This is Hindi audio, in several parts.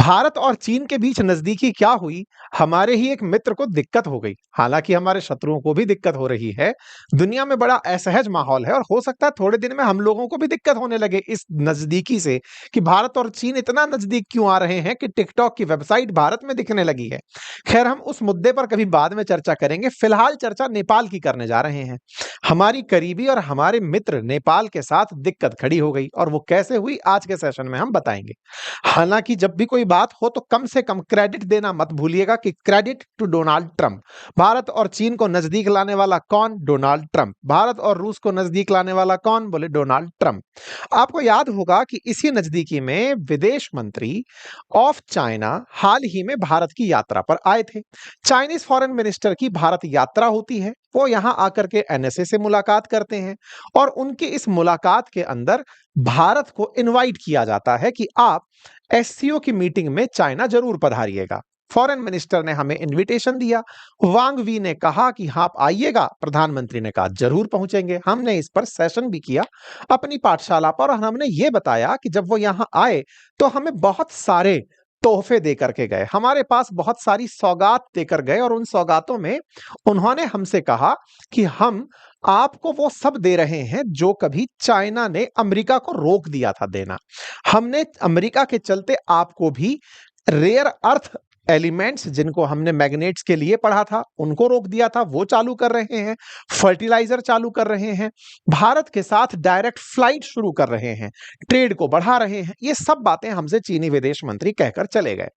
भारत और चीन के बीच नजदीकी क्या हुई? हमारे ही एक मित्र को दिक्कत हो गई। हालांकि हमारे शत्रुओं को भी दिक्कत हो रही है। दुनिया में बड़ा असहज माहौल है और हो सकता है थोड़े दिन में हम लोगों को भी दिक्कत होने लगे इस नजदीकी से कि भारत और चीन इतना नजदीक क्यों आ रहे हैं कि टिकटॉक की वेबसाइट भारत में दिखने लगी है। खैर, हम उस मुद्दे पर कभी बाद में चर्चा करेंगे। फिलहाल चर्चा नेपाल की करने जा रहे हैं। हमारी करीबी और हमारे मित्र नेपाल के साथ दिक्कत खड़ी हो गई और वो कैसे हुई आज के सेशन में हम बताएंगे। हालांकि जब भी कोई बात हो तो कम से कम क्रेडिट देना मत भूलिएगा कि credit to Donald Trump. Bharat और चीन को नजदीक लाने वाला कौन? Donald Trump. भारत और रूस को नजदीक लाने वाला कौन? बोले डोनाल्ड ट्रंप। आपको याद होगा कि इसी नजदीकी में विदेश मंत्री ऑफ चाइना हाल ही में भारत की यात्रा पर आए थे। चाइनीज फॉरेन मिनिस्टर की भारत यात्रा होती है। वो यहां आकर के एनएसए से मुलाकात करते हैं और उनकी इस मुलाकात के अंदर भारत को इनवाइट किया जाता है कि आप एससीओ की मीटिंग में चाइना जरूर पधारिएगा। फॉरेन मिनिस्टर ने हमें इनविटेशन दिया। वांग वी ने कहा कि हाँ, आप आइएगा। प्रधानमंत्री ने कहा जरूर पहुंचेंगे। हमने इस पर सेशन भी किया अपनी पाठशाला पर और हमने ये बताया कि जब वो यहां आए तो हमें बहुत सारे तोहफे देकर के गए। हमारे पास बहुत सारी सौगात देकर गए और उन सौगातों में उन्होंने हमसे कहा कि हम आपको वो सब दे रहे हैं जो कभी चाइना ने अमेरिका को रोक दिया था देना। हमने अमेरिका के चलते आपको भी रेयर अर्थ एलिमेंट्स, जिनको हमने मैग्नेट्स के लिए पढ़ा था, उनको रोक दिया था, वो चालू कर रहे हैं। फर्टिलाइजर चालू कर रहे हैं। भारत के साथ डायरेक्ट फ्लाइट शुरू कर रहे हैं। ट्रेड को बढ़ा रहे हैं। ये सब बातें हमसे चीनी विदेश मंत्री कहकर चले गए।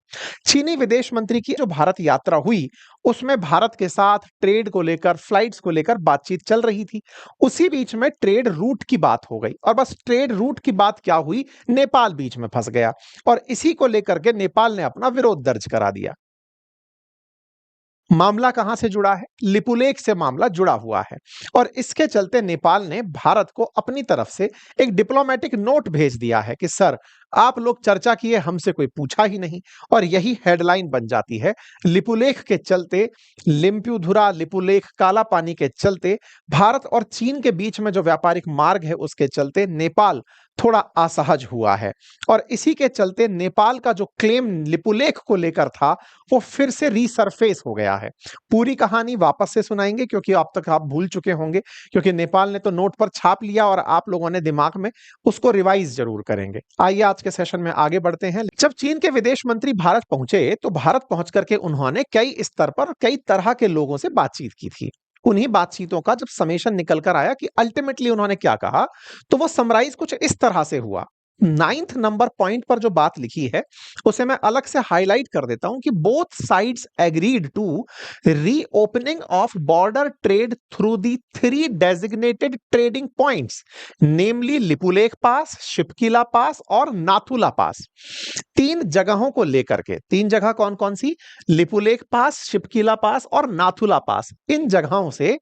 चीनी विदेश मंत्री की जो भारत यात्रा हुई उसमें भारत के साथ ट्रेड को लेकर, फ्लाइट्स को लेकर बातचीत चल रही थी। उसी बीच में ट्रेड रूट की बात हो गई और बस ट्रेड रूट की बात क्या हुई, नेपाल बीच में फंस गया और इसी को लेकर के नेपाल ने अपना विरोध दर्ज करा दिया। मामला कहां से जुड़ा है? लिपुलेख से मामला जुड़ा हुआ है और इसके चलते नेपाल ने भारत को अपनी तरफ से एक डिप्लोमेटिक नोट भेज दिया है कि सर, आप लोग चर्चा किए, हमसे कोई पूछा ही नहीं। और यही हेडलाइन बन जाती है। लिपुलेख के चलते, लिम्प्युधुरा लिपुलेख काला पानी के चलते, भारत और चीन के बीच में जो व्यापारिक मार्ग है उसके चलते नेपाल थोड़ा असहज हुआ है और इसी के चलते नेपाल का जो क्लेम लिपुलेख को लेकर था वो फिर से रीसरफेस हो गया है। पूरी कहानी वापस से सुनाएंगे क्योंकि अब तक आप भूल चुके होंगे, क्योंकि नेपाल ने तो नोट पर छाप लिया और आप लोगों ने दिमाग में उसको रिवाइज जरूर करेंगे। आइए आज के सेशन में आगे बढ़ते हैं। जब चीन के विदेश मंत्री भारत पहुंचे तो भारत पहुंच करके उन्होंने कई स्तर पर कई तरह के लोगों से बातचीत की थी। उन्हीं बातचीतों का जब समेशन निकल कर आया कि अल्टीमेटली उन्होंने क्या कहा, तो वो समराइज कुछ इस तरह से हुआ। 9th नंबर पॉइंट पर जो बात लिखी है उसे मैं अलग से हाईलाइट कर देता हूं कि both sides agreed to reopening of border trade through the 3 designated trading points, namely Lipulekh pass, Shipkila pass और नाथुला पास। 3 जगहों को लेकर के, 3 जगह कौन कौन सी? लिपुलेख पास, शिपकिला पास और नाथुला पास। इन जगहों से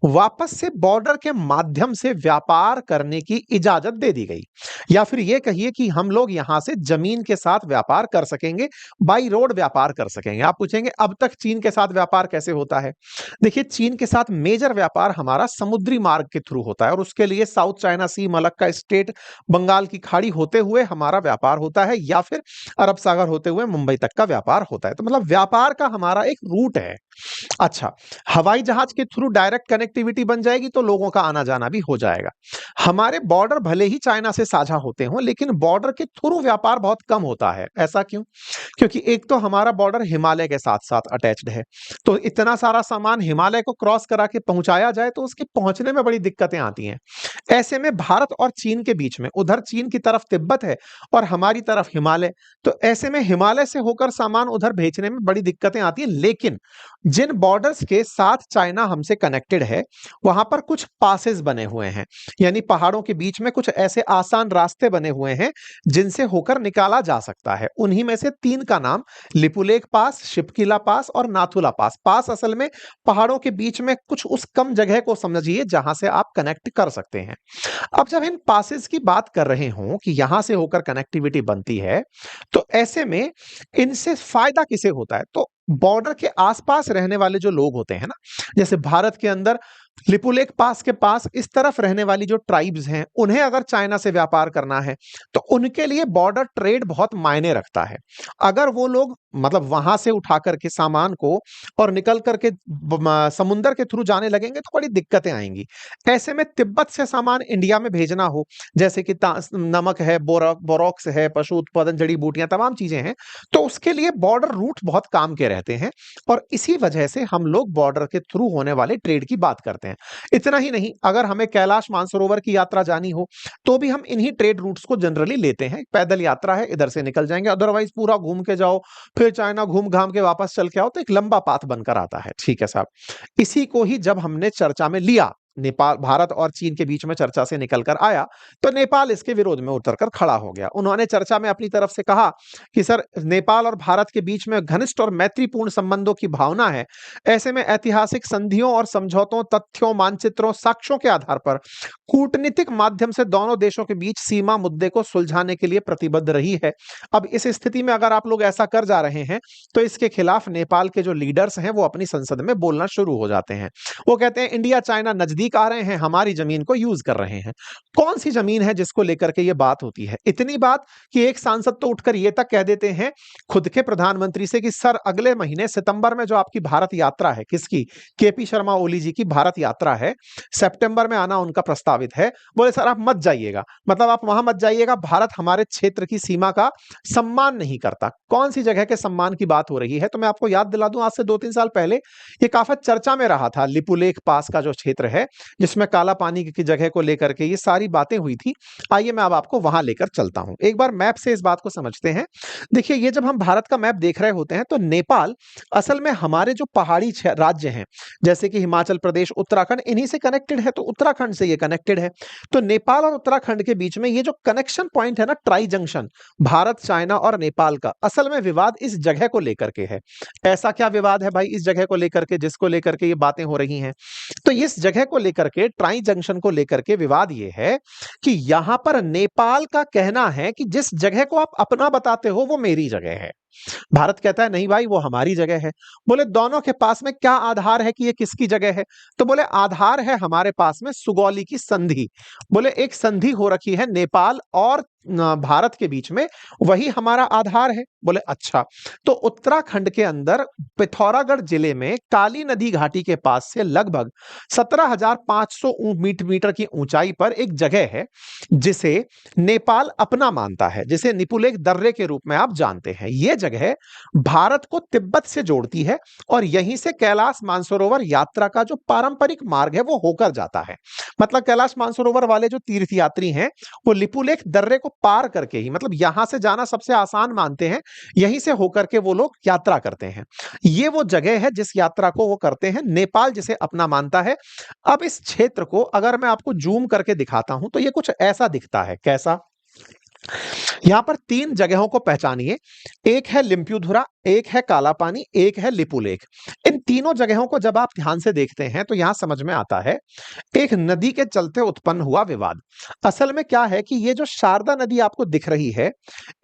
वापस से बॉर्डर के माध्यम से व्यापार करने की इजाजत दे दी गई, या फिर यह कहिए कि हम लोग यहां से जमीन के साथ व्यापार कर सकेंगे, बाई रोड व्यापार कर सकेंगे। आप पूछेंगे अब तक चीन के साथ व्यापार कैसे होता है? देखिए, चीन के साथ मेजर व्यापार हमारा समुद्री मार्ग के थ्रू होता है और उसके लिए साउथ चाइना सी, मलक्का स्टेट, बंगाल की खाड़ी होते हुए हमारा व्यापार होता है, या फिर अरब सागर होते हुए मुंबई तक का व्यापार होता है। तो मतलब व्यापार का हमारा एक रूट है। अच्छा, हवाई जहाज के थ्रू डायरेक्ट कनेक्टिविटी बन जाएगी तो लोगों का आना जाना भी हो जाएगा। हमारे बॉर्डर भले ही चाइना से साझा होते हों, लेकिन बॉर्डर के थ्रू व्यापार बहुत कम होता है। ऐसा क्यों? क्योंकि एक तो हमारा बॉर्डर हिमालय के साथ साथ अटैच्ड है, तो इतना सारा सामान हिमालय को क्रॉस करा के पहुंचाया जाए तो उसके पहुंचने में बड़ी दिक्कतें आती हैं। ऐसे में भारत और चीन के बीच में, उधर चीन की तरफ तिब्बत है और हमारी तरफ हिमालय, तो ऐसे में हिमालय से होकर सामान उधर भेजने में बड़ी दिक्कतें आती हैं। लेकिन जिन बॉर्डर्स के साथ चाइना हमसे कनेक्टेड है वहां पर कुछ पासेस बने हुए हैं, यानी पहाड़ों के बीच में कुछ ऐसे आसान रास्ते बने हुए हैं जिनसे होकर निकाला जा सकता है। उन्हीं में से 3 का नाम लिपुलेख पास, शिपकिला पास और नाथुला पास। पास असल में पहाड़ों के बीच में कुछ उस कम जगह को समझिए जहां से आप कनेक्ट कर सकते हैं। अब जब इन पासेस की बात कर रहे हो कि यहां से होकर कनेक्टिविटी बनती है, तो ऐसे में इनसे फायदा किसे होता है? तो बॉर्डर के आसपास रहने वाले जो लोग होते हैं ना, जैसे भारत के अंदर लिपुलेक पास के पास इस तरफ रहने वाली जो ट्राइब्स हैं, उन्हें अगर चाइना से व्यापार करना है, तो उनके लिए बॉर्डर ट्रेड बहुत मायने रखता है। अगर वो लोग मतलब वहां से उठा करके सामान को और निकल करके समुंदर के थ्रू जाने लगेंगे तो बड़ी दिक्कतें आएंगी। ऐसे में तिब्बत से सामान इंडिया में भेजना हो, जैसे कि नमक है, बोरोक्स है, पशु उत्पादन, जड़ी बूटियां, तमाम चीजें हैं, तो उसके लिए बॉर्डर रूट बहुत काम के रहते हैं। और इसी वजह से हम लोग बॉर्डर के थ्रू होने वाले ट्रेड की बात करते हैं। इतना ही नहीं, अगर हमें कैलाश मानसरोवर की यात्रा जानी हो तो भी हम इन्हीं ट्रेड रूट्स को जनरली लेते हैं। पैदल यात्रा है, इधर से निकल जाएंगे, अदरवाइज पूरा घूम के जाओ, फिर चाइना घूम घाम के वापस चल के आओ, तो एक लंबा पाथ बनकर आता है। ठीक है साहब, इसी को ही जब हमने चर्चा में लिया, नेपाल, भारत और चीन के बीच में चर्चा से निकलकर आया, तो नेपाल इसके विरोध में उतरकर खड़ा हो गया। उन्होंने चर्चा में अपनी तरफ से कहा कि सर, नेपाल और भारत के बीच में घनिष्ठ और मैत्रीपूर्ण संबंधों की भावना है। ऐसे में ऐतिहासिक संधियों और समझौतों, तथ्यों, मानचित्रों, साक्ष्यों के आधार पर कूटनीतिक माध्यम से दोनों देशों के बीच सीमा मुद्दे को सुलझाने के लिए प्रतिबद्ध रही है। अब इस स्थिति में अगर आप लोग ऐसा कर जा रहे हैं, तो इसके खिलाफ नेपाल के जो लीडर्स हैं, वो अपनी संसद में बोलना शुरू हो जाते हैं। वो कहते हैं इंडिया चाइना नजदीक आ रहे हैं, हमारी जमीन को यूज कर रहे हैं। कौन सी जमीन है जिसको लेकर के ये बात होती है? इतनी बात कि एक सांसद तो उठकर ये तक कह देते हैं खुद के प्रधानमंत्री से कि सर, अगले महीने सितंबर में जो आपकी भारत यात्रा है, किसकी, केपी शर्मा ओली जी की भारत यात्रा है, सितंबर में आना उनका प्रस्तावित है। बोले सर, आप मत जाइएगा, मतलब आप वहां मत जाइएगा, भारत हमारे क्षेत्र की सीमा का सम्मान नहीं करता। कौन सी जगह के सम्मान की बात हो रही है? तो मैं आपको याद दिला दूं, आज से 2-3 साल पहले ये काफी चर्चा में रहा था। लिपुलेख पास का जो क्षेत्र है, जिसमें काला पानी की जगह को लेकर के ये सारी बातें हुई थी। आइए मैं अब आपको वहां लेकर चलता हूं, एक बार मैप से इस बात को समझते हैं। देखिए, ये जब हम भारत का मैप देख रहे होते हैं, तो नेपाल असल में हमारे जो पहाड़ी राज्य हैं, जैसे कि हिमाचल प्रदेश, उत्तराखंड, इन्हीं से कनेक्टेड है। तो उत्तराखंड से ये कनेक्टेड है। तो नेपाल और उत्तराखंड के बीच में ये जो कनेक्शन पॉइंट है ना, ट्राई जंक्शन, भारत, चाइना और नेपाल का, असल में विवाद इस जगह को लेकर के है। ऐसा क्या विवाद है भाई इस जगह को लेकर के, जिसको लेकर के ये बातें हो रही हैं? तो इस जगह को लेकर के, ट्राई जंक्शन को लेकर के विवाद ये है कि यहां पर नेपाल का कहना है कि जिस जगह को आप अपना बताते हो वो मेरी जगह है। भारत कहता है नहीं भाई, वो हमारी जगह है। बोले दोनों के पास में क्या आधार है कि ये किसकी जगह है? तो बोले आधार है हमारे पास में सुगौली की संधि। बोले एक संधि हो रखी है नेपाल और भारत के बीच में, वही हमारा आधार है। बोले अच्छा। तो उत्तराखंड के अंदर पिथौरागढ़ जिले में काली नदी घाटी के पास से लगभग 17,500 मीटर की ऊंचाई पर एक जगह है जिसे नेपाल अपना मानता है, जिसे निपुलेख दर्रे के रूप में आप जानते हैं। यह जगह भारत को तिब्बत से जोड़ती है और यहीं से कैलाश मानसरोवर यात्रा का जो पारंपरिक मार्ग है वो होकर जाता है। मतलब कैलाश मानसरोवर वाले जो तीर्थयात्री हैं, वो लिपुलेख दर्रे को पार करके ही, मतलब यहां से जाना सबसे आसान मानते हैं, यहीं से होकर के वो लोग यात्रा करते हैं। ये वो जगह है जिस यात्रा को वो करते हैं, नेपाल जिसे अपना मानता है। अब इस क्षेत्र को अगर मैं आपको जूम करके दिखाता हूं, तो ये कुछ ऐसा दिखता है। कैसा? यहां पर 3 जगहों को पहचानिए। एक है लिम्प्युधुरा, एक है काला पानी, एक है लिपुलेख। इन तीनों जगहों को जब आप ध्यान से देखते हैं तो यहां समझ में आता है एक नदी के चलते उत्पन्न हुआ विवाद। असल में क्या है कि ये जो शारदा नदी आपको दिख रही है,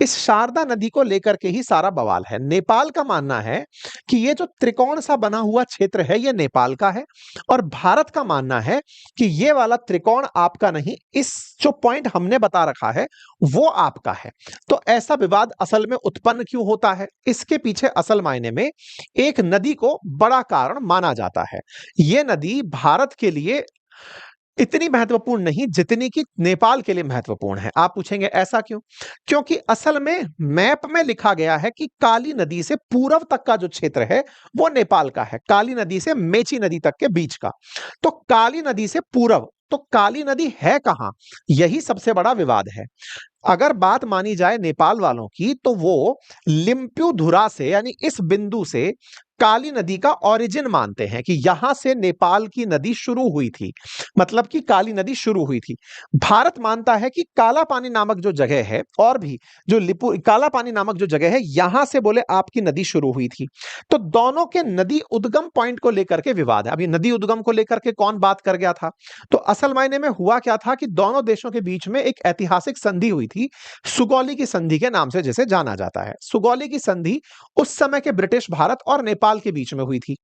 इस शारदा नदी को लेकर के ही सारा बवाल है। नेपाल का मानना है कि ये जो त्रिकोण सा बना हुआ क्षेत्र है, ये नेपाल का है, और भारत का मानना है कि ये वाला त्रिकोण आपका नहीं, इस जो पॉइंट हमने बता रखा है वो आपका है। तो ऐसा विवाद असल में उत्पन्न क्यों होता है? इसके पीछे असल मायने में एक नदी को बड़ा कारण माना जाता है। यह नदी भारत के लिए इतनी महत्वपूर्ण नहीं जितनी कि नेपाल के लिए महत्वपूर्ण है। आप पूछेंगे ऐसा क्यों? क्योंकि असल में मैप में लिखा गया है कि काली नदी से पूर्व तक का जो क्षेत्र है वो नेपाल का है, काली नदी से मेची नदी तक के बीच का। तो काली नदी से पूर्व, तो काली नदी है कहां? यही सबसे बड़ा विवाद है। अगर बात मानी जाए नेपाल वालों की, तो वो लिम्प्युधुरा से, यानी इस बिंदु से काली नदी का ओरिजिन मानते हैं कि यहां से नेपाल की नदी शुरू हुई थी, मतलब कि काली नदी शुरू हुई थी। भारत मानता है कि काला पानी नामक जो जगह है, और भी जो काला पानी नामक जो जगह है, यहां से बोले आपकी नदी शुरू हुई थी। तो दोनों के नदी उद्गम पॉइंट को लेकर के विवाद है। अभी नदी उद्गम को लेकर के कौन बात कर गया था? तो असल मायने में हुआ क्या था कि दोनों देशों के बीच में एक ऐतिहासिक संधि हुई थी, सुगौली की संधि के नाम से जिसे जाना जाता है। सुगौली की संधि उस समय के ब्रिटिश भारत और नेपाल नेपाल के बीच में हुई थी।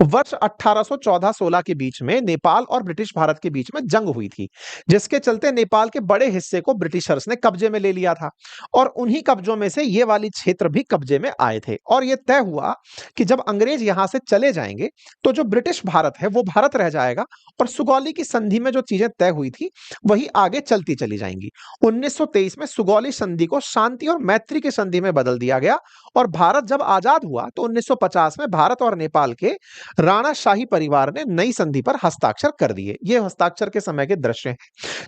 वर्ष 1814-16 के बीच में नेपाल और ब्रिटिश भारत के बीच में जंग हुई थी, जिसके चलते नेपाल के बड़े हिस्से को ब्रिटिशर्स ने कब्जे में ले लिया था और उन्हीं कब्जों में से ये वाली क्षेत्र भी कब्जे में आए थे। और ये तय हुआ कि जब अंग्रेज यहां से चले जाएंगे तो जो ब्रिटिश भारत है वो भारत रह जाएगा और सुगौली की संधि में जो चीजें तय हुई थी वही आगे चलती चली जाएंगी। 1923 में सुगौली संधि को शांति और मैत्री की संधि में बदल दिया गया और भारत जब आजाद हुआ तो 1950 में भारत और नेपाल के राणा शाही परिवार ने नई संधि पर हस्ताक्षर कर दिए। ये हस्ताक्षर के समय के दृश्य हैं,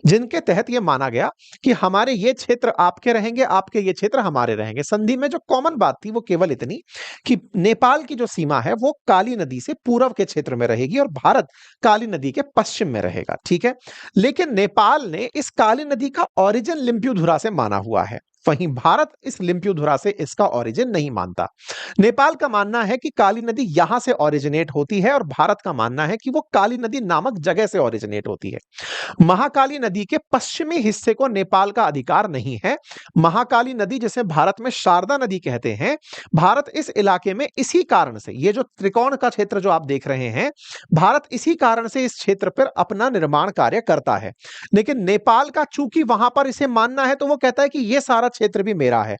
जिनके तहत यह माना गया कि हमारे ये क्षेत्र आपके रहेंगे, आपके ये क्षेत्र हमारे रहेंगे। संधि में जो कॉमन बात थी वो केवल इतनी कि नेपाल की जो सीमा है वो काली नदी से पूर्व के क्षेत्र में रहेगी और भारत काली नदी के पश्चिम में रहेगा, ठीक है। लेकिन नेपाल ने इस काली नदी का ओरिजिन लिम्पियुधुरा से माना हुआ है, वहीं भारत इस लिम्पियुधुरा से इसका ओरिजिन नहीं मानता। नेपाल का मानना है कि काली नदी यहां से ओरिजिनेट होती है और भारत का मानना है कि वो काली नदी नामक जगह से ओरिजिनेट होती है। महाकाली नदी के पश्चिमी हिस्से को नेपाल का अधिकार नहीं है। महाकाली नदी जिसे भारत में शारदा नदी कहते हैं, भारत इस इलाके में इसी कारण से, ये जो त्रिकोण का क्षेत्र जो आप देख रहे हैं, भारत इसी कारण से इस क्षेत्र पर अपना निर्माण कार्य करता है। लेकिन नेपाल का चूंकि वहां पर इसे मानना है तो वो कहता है कि ये सारा क्षेत्र भी मेरा है।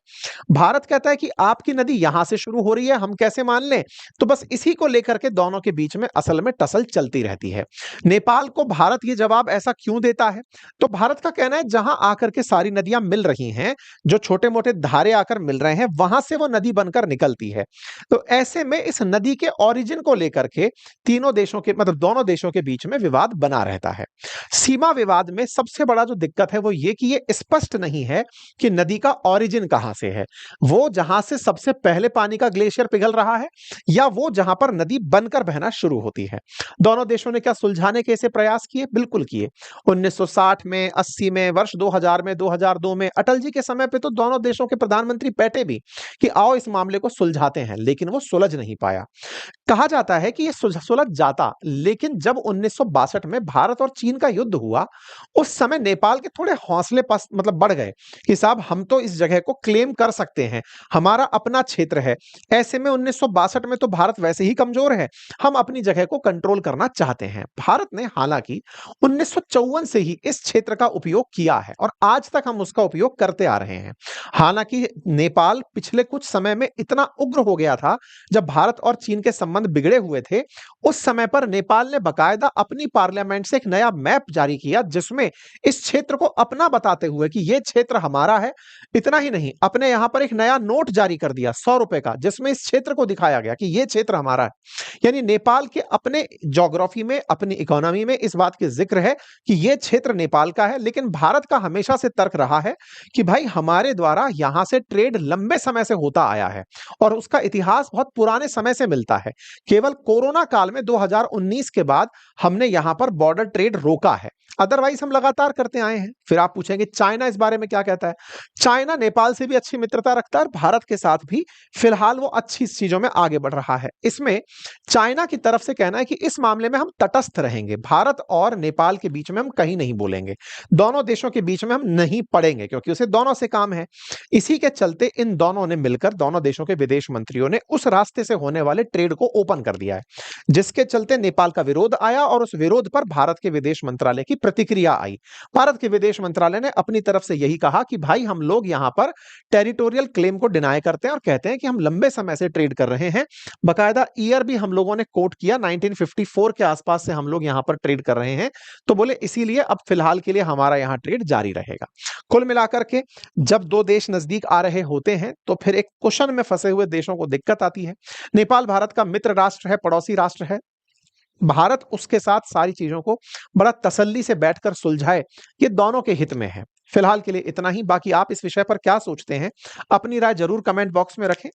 भारत कहता है कि आपकी नदी यहां से शुरू हो रही है, हम कैसे मान लें? तो बस इसी को लेकर के दोनों के बीच में असल में टसल चलती रहती है। नेपाल को भारत ये जवाब ऐसा क्यों देता है? तो भारत का कहना है जहां आकर के सारी नदियां मिल रही हैं, जो छोटे मोटे धारे आकर मिल रहे हैं, वहां से वो नदी बनकर निकलती है। तो ऐसे में इस नदी के ओरिजिन को लेकर के तीनों देशों के मतलब दोनों देशों के बीच में विवाद बना रहता है। सीमा विवाद में सबसे बड़ा जो दिक्कत है वो ये कि ये स्पष्ट नहीं है कि नदी का ओरिजिन कहां से है। वो जहां से सबसे पहले पानी का ग्लेशियर पिघल रहा है या वो जहां पर नदी बनकर बहना शुरू होती है। दोनों देशों ने क्या सुलझाने के ऐसे प्रयास किए? बिल्कुल किए। 1960 में, 80 में, वर्ष 2000 में, 2002 में, अटल जी के समय पे तो दोनों देशों के प्रधानमंत्री बैठे भी कि आओ इस मामले को सुलझाते हैं, लेकिन वो सुलझ नहीं पाया। कहा जाता है कि ये सुलझ जाता, लेकिन जब 1962 में भारत और चीन का युद्ध हुआ, उस समय नेपाल के थोड़े हौसले मतलब बढ़ गए कि साहब हम तो इस जगह को क्लेम कर सकते हैं, हमारा अपना क्षेत्र है। ऐसे में 1962 में तो भारत वैसे ही कमजोर है, हम अपनी जगह को कंट्रोल करना चाहते हैं। भारत ने हालांकि 1954 से ही इस क्षेत्र का उपयोग किया है और आज तक हम उसका उपयोग करते आ रहे हैं। हालांकि नेपाल पिछले कुछ समय में इतना उग्र हो गया था, जब भारत और चीन के संबंध बिगड़े हुए थे, उस समय पर नेपाल ने बकायदा अपनी पार्लियामेंट से एक नया मैप जारी किया, जिसमें इस क्षेत्र को अपना बताते हुए कि यह क्षेत्र हमारा है। इतना ही नहीं, अपने यहां पर एक नया नोट जारी कर दिया 100 रुपए का, जिसमें इस क्षेत्र को दिखाया गया कि यह क्षेत्र हमारा है। यानी नेपाल के अपने ज्योग्राफी में, अपनी इकोनॉमी में इस बात के जिक्र है कि यह क्षेत्र नेपाल का है। लेकिन भारत का हमेशा से तर्क रहा है कि भाई हमारे द्वारा यहां से ट्रेड लंबे समय से होता आया है और उसका इतिहास बहुत पुराने समय से मिलता है। केवल कोरोना काल में 2019 के बाद हमने यहां पर बॉर्डर ट्रेड रोका है, अदरवाइज हम लगातार करते आए हैं। फिर आप पूछेंगे चाइना इस बारे में क्या कहता है? चाइना नेपाल से भी अच्छी मित्रता रखता है और भारत के साथ भी फिलहाल वो अच्छी चीजों में आगे बढ़ रहा है। इसमें चाइना की तरफ से कहना है कि इस मामले में हम तटस्थ रहेंगे, भारत और नेपाल के बीच में हम कहीं नहीं बोलेंगे, दोनों देशों के बीच में हम नहीं पड़ेंगे, क्योंकि उसे दोनों से काम है। इसी के चलते इन दोनों ने मिलकर, दोनों देशों के विदेश मंत्रियों ने उस रास्ते से होने वाले ट्रेड को ओपन कर दिया है, जिसके चलते नेपाल का विरोध आया और उस विरोध पर भारत के विदेश मंत्रालय की प्रतिक्रिया आई। भारत के विदेश मंत्रालय ने अपनी तरफ से यही कहा कि भाई हम लोग यहां पर टेरिटोरियल क्लेम को डिनाई करते हैं और कहते हैं कि हम लंबे समय से ट्रेड कर रहे हैं। बकायदा ईयर भी हम लोगों ने कोट किया, 1954 के आसपास से हम लोग यहां पर ट्रेड कर रहे हैं। तो बोले इसीलिए अब फिलहाल के लिए हमारा यहां ट्रेड जारी रहेगा। कुल मिलाकर के जब दो देश नजदीक आ रहे होते हैं तो फिर एक कुशन में फंसे हुए देशों को दिक्कत आती है। नेपाल भारत का मित्र राष्ट्र है, पड़ोसी राष्ट्र है। भारत उसके साथ सारी चीजों को बड़ा तसल्ली से बैठकर सुलझाए, ये दोनों के हित में है। फिलहाल के लिए इतना ही। बाकी आप इस विषय पर क्या सोचते हैं, अपनी राय जरूर कमेंट बॉक्स में रखें।